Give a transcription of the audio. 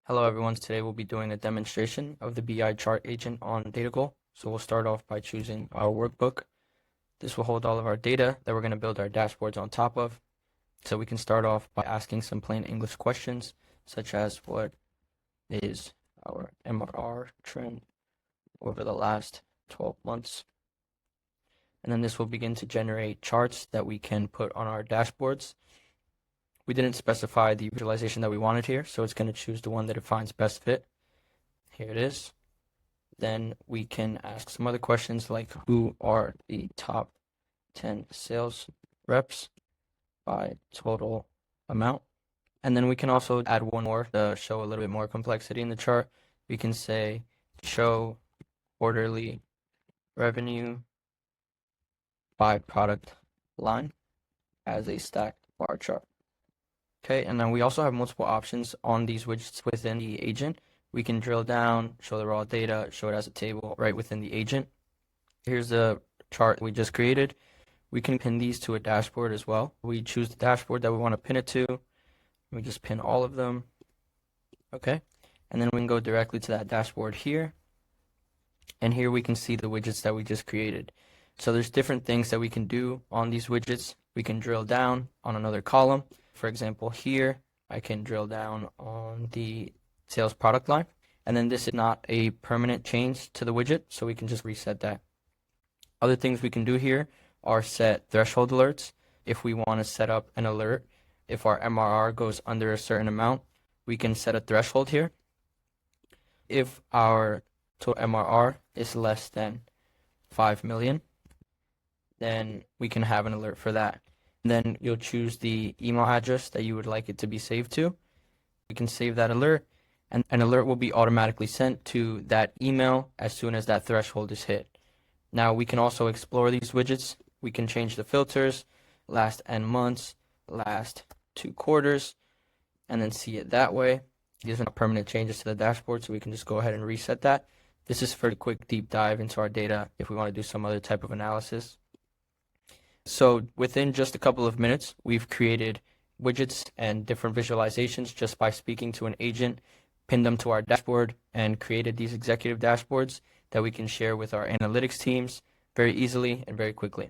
Hello everyone, today we'll be doing a demonstration of the BI chart agent on DataGOL. So we'll start off by choosing our workbook. This will hold all of our data that we're going to build our dashboards on top of. So we can start off by asking some plain English questions, such as what is our MRR trend over the last 12 months. And then this will begin to generate charts that we can put on our dashboards. We didn't specify the visualization that we wanted here, so it's going to choose the one that it finds best fit. Here it is. Then we can ask some other questions like who are the top 10 sales reps by total amount. And then we can also add one more to show a little bit more complexity in the chart. We can say show quarterly revenue by product line as a stacked bar chart. Okay, and then we also have multiple options on these widgets within the agent. We can drill down, show the raw data, show it as a table right within the agent. Here's the chart we just created. We can pin these to a dashboard as well. We choose the dashboard that we want to pin it to. We just pin all of them. Okay, and then we can go directly to that dashboard here. And here we can see the widgets that we just created. So there's different things that we can do on these widgets. We can drill down on another column. For example, here I can drill down on the sales product line, and then this is not a permanent change to the widget, so we can just reset that. Other things we can do here are set threshold alerts. If we want to set up an alert, if our MRR goes under a certain amount, we can set a threshold here. If our total MRR is less than 5 million, then we can have an alert for that. And then you'll choose the email address that you would like it to be saved to. We can save that alert, and an alert will be automatically sent to that email as soon as that threshold is hit. Now we can also explore these widgets. We can change the filters, last n months, last 2 quarters, and then see it that way. These are not permanent changes to the dashboard, so we can just go ahead and reset that. This is for a quick deep dive into our data if we want to do some other type of analysis. So within just a couple of minutes, we've created widgets and different visualizations just by speaking to an agent, pinned them to our dashboard, and created these executive dashboards that we can share with our analytics teams very easily and very quickly.